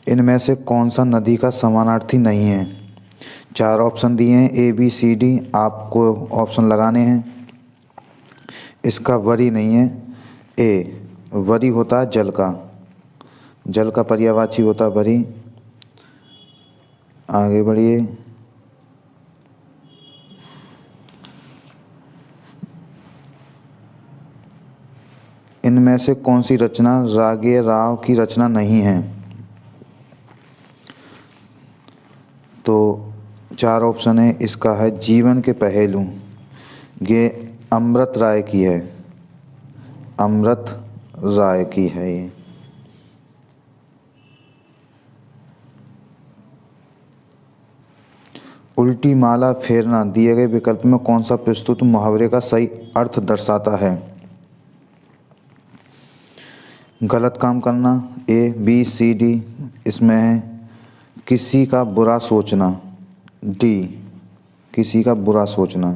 इनमें से कौन सा नदी का समानार्थी नहीं है? चार ऑप्शन दिए हैं, ए बी सी डी, आपको ऑप्शन लगाने हैं। इसका वरी नहीं है। ए, वरी होता है जल का, जल का पर्यायवाची होता है वरी। आगे बढ़िए। इनमें से कौन सी रचना रागे राव की रचना नहीं है? तो चार ऑप्शन है, इसका है जीवन के पहेलू, ये अमृत राय की है, अमृत राय की है ये। उल्टी माला फेरना दिए गए विकल्प में कौन सा प्रस्तुत मुहावरे का सही अर्थ दर्शाता है? गलत काम करना, ए बी सी डी, इसमें है किसी का बुरा सोचना, डी किसी का बुरा सोचना।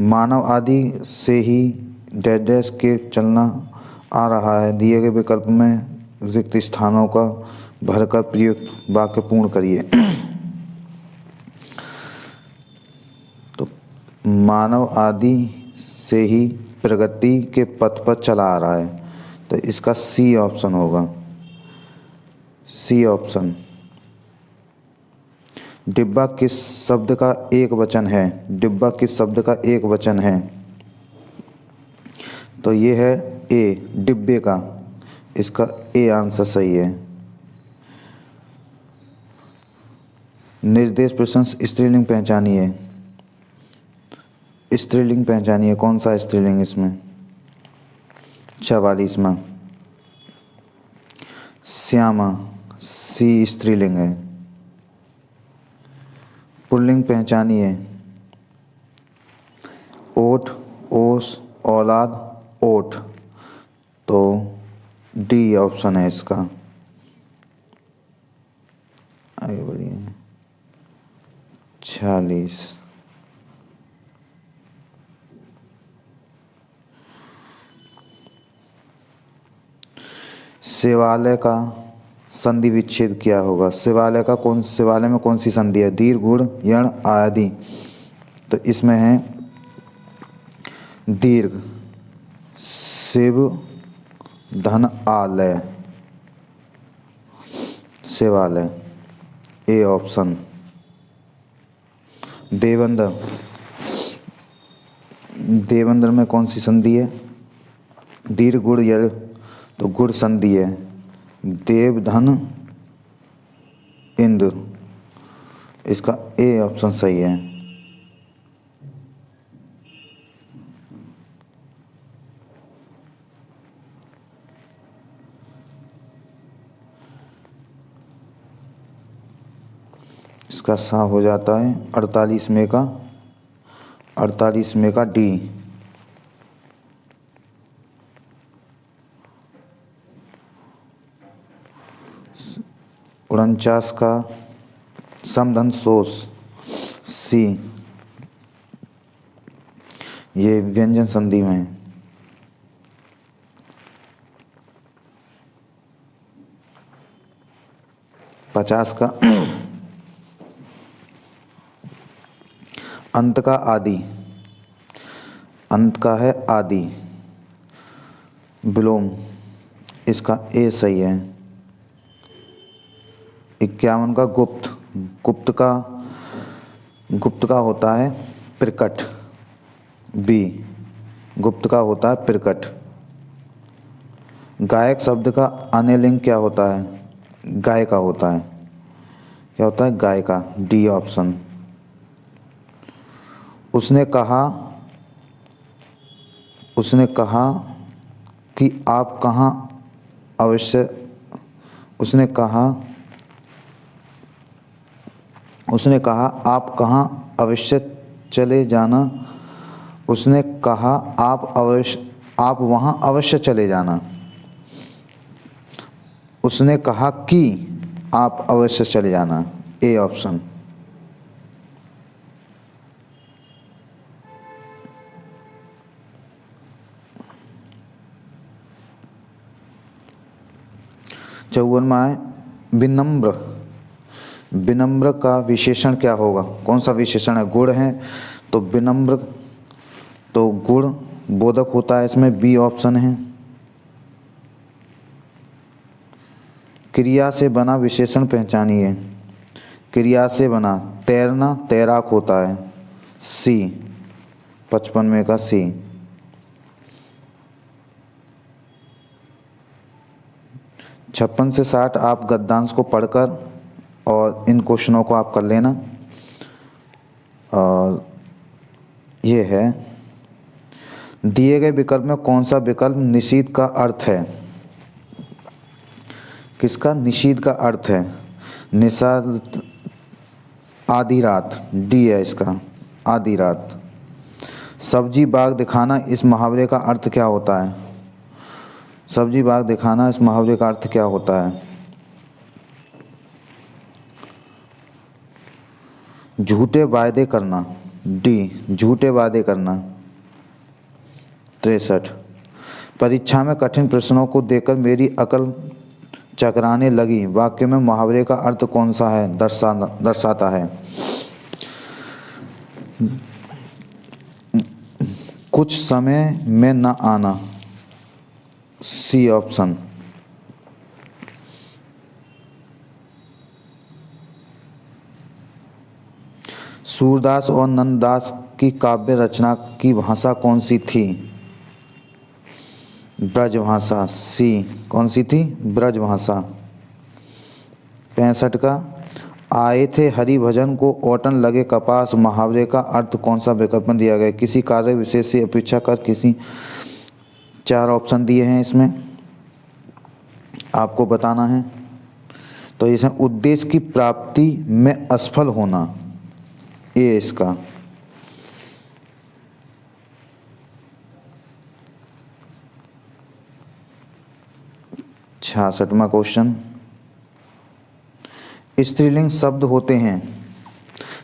मानव आदि से ही डैश के चलना आ रहा है, दिए गए विकल्प में रिक्त स्थानों का भरकर प्रयुक्त वाक्य पूर्ण करिए। तो मानव आदि से ही प्रगति के पथ पर चला आ रहा है, तो इसका सी ऑप्शन होगा, सी ऑप्शन। डिब्बा किस शब्द का एक वचन है? डिब्बा किस शब्द का एक वचन है? तो ये है ए, डिब्बे का, इसका ए आंसर सही है। निर्देश प्रश्न स्त्रीलिंग पहचानिए, स्त्रीलिंग पहचानिए, कौन सा स्त्रीलिंग इसमें? 44वां श्यामा, सी स्त्रीलिंग है। पुल्लिंग पहचानिए, ओठ, ओस, औलाद, ओठ, तो डी ऑप्शन है इसका। आगे बढ़िए। 46 शिवालय का संधि विच्छेद क्या होगा? शिवालय में कौन सी संधि है? दीर्घ, गुण, यण, आदि। तो इसमें है दीर्घ, शिव धन आलय, शिवालय, ए ऑप्शन। देवेंद्र, देवेंद्र में कौन सी संधि है? दीर्घ, गुण, यण, तो गुण संधि है। देव धन इंद्र, इसका ए ऑप्शन सही है। इसका सा हो जाता है 48 में का, 48 में का डी। 49 का समधन सोस, सी, ये व्यंजन संधि में है। 50 का अंत का आदि, अंत का है आदि, विलोम, इसका ए सही है। 51 का गुप्त, गुप्त का होता है प्रकट, बी, गुप्त का होता है प्रकट। गायक शब्द का अन्य लिंग क्या होता है? गाय का होता है, क्या होता है? गाय का, डी ऑप्शन। उसने कहा कि आप कहाँ अवश्य, उसने कहा आप कहाँ अवश्य चले जाना, उसने कहा आप वहाँ अवश्य चले जाना, उसने कहा कि आप अवश्य चले जाना, ए ऑप्शन। 54वां है विनम्र। विनम्र का विशेषण क्या होगा? कौन सा विशेषण है? गुण है तो विनम्र तो गुण बोधक होता है, इसमें बी ऑप्शन है। क्रिया से बना विशेषण पहचानिए। क्रिया से बना तैरना तैराक होता है, सी 55 का सी। छप्पन से 60 आप गद्यांश को पढ़कर और इन क्वेश्चनों को आप कर लेना। और ये है दिए गए विकल्प में कौन सा विकल्प निषीध का अर्थ है? किसका निषीध का अर्थ है? निषाद आधी रात, डी है इसका, आधी रात। सब्जी बाग दिखाना इस मुहावरे का अर्थ क्या होता है? सब्जी बाग दिखाना इस मुहावरे का अर्थ क्या होता है? झूठे वायदे करना, डी झूठे वायदे करना। 63 परीक्षा में कठिन प्रश्नों को देखकर मेरी अकल चकराने लगी वाक्य में मुहावरे का अर्थ कौन सा है दर्शाता है? कुछ समय में न आना, सी ऑप्शन। सूरदास और नंददास की काव्य रचना की भाषा कौन सी थी? ब्रजभाषा, सी कौन सी थी? ब्रजभाषा। 65 का आए थे हरि भजन को ओटन लगे कपास मुहावरे का अर्थ कौन सा विकल्प में दिया गया? किसी कार्य विशेष से अपेक्षा कर किसी। 4 ऑप्शन दिए हैं इसमें, आपको बताना है। तो इसमें उद्देश्य की प्राप्ति में असफल होना, ये इसका। 66वां क्वेश्चन स्त्रीलिंग शब्द होते हैं,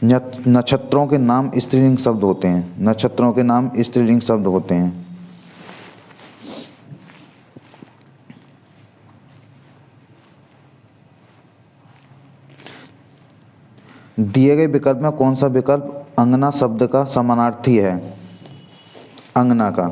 नक्षत्रों के नाम स्त्रीलिंग शब्द होते हैं, नक्षत्रों के नाम स्त्रीलिंग शब्द होते हैं। दिए गए विकल्प में कौन सा विकल्प अंगना शब्द का समानार्थी है? अंगना का,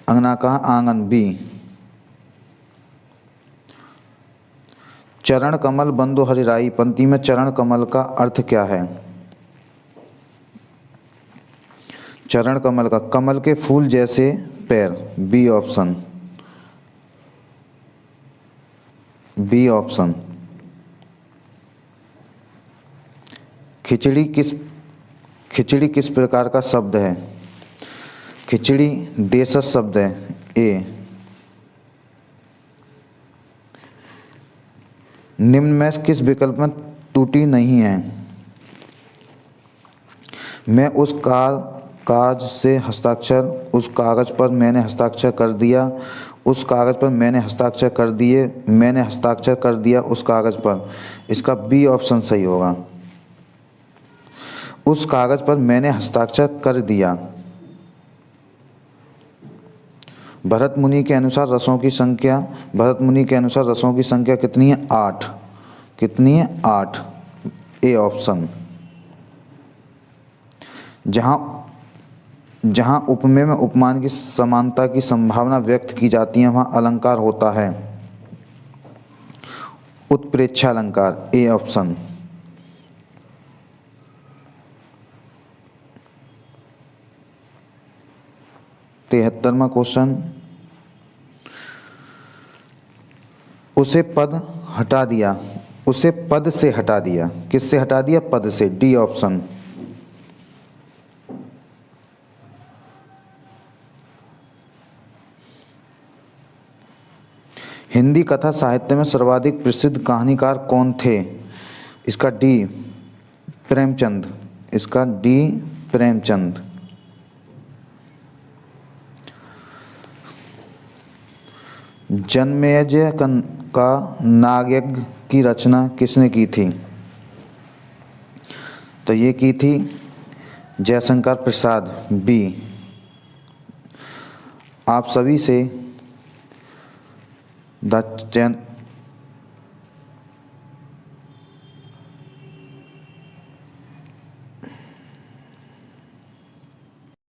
अंगना का आंगन, बी। चरण कमल बंधु हरिराई पंक्ति में चरण कमल का अर्थ क्या है? चरण कमल का कमल के फूल जैसे पैर, बी ऑप्शन, बी ऑप्शन। खिचड़ी किस प्रकार का शब्द है? खिचड़ी देशज शब्द है, ए। निम्न में किस विकल्प में त्रुटि नहीं है? मैं उस कागज से हस्ताक्षर, उस कागज पर मैंने हस्ताक्षर कर दिया, उस कागज पर मैंने हस्ताक्षर कर दिए, मैंने हस्ताक्षर कर दिया उस कागज पर। इसका बी ऑप्शन सही होगा। उस कागज पर मैंने हस्ताक्षर कर दिया। भरत मुनि के अनुसार रसों की संख्या, भरत मुनि के अनुसार रसों की संख्या कितनी है? 8। कितनी है? 8, ए ऑप्शन। जहाँ उपमेय में उपमान की समानता की संभावना व्यक्त की जाती है वहाँ अलंकार होता है उत्प्रेक्षा अलंकार, ए ऑप्शन। तिहत्तरवां क्वेश्चन उसे पद हटा दिया, उसे पद से हटा दिया, किससे हटा दिया? पद से, डी ऑप्शन। हिंदी कथा साहित्य में सर्वाधिक प्रसिद्ध कहानीकार कौन थे? इसका डी प्रेमचंद, इसका डी प्रेमचंद। जन्मेजय का नागयज्ञ की रचना किसने की थी? तो ये की थी जयशंकर प्रसाद, बी। आप सभी से द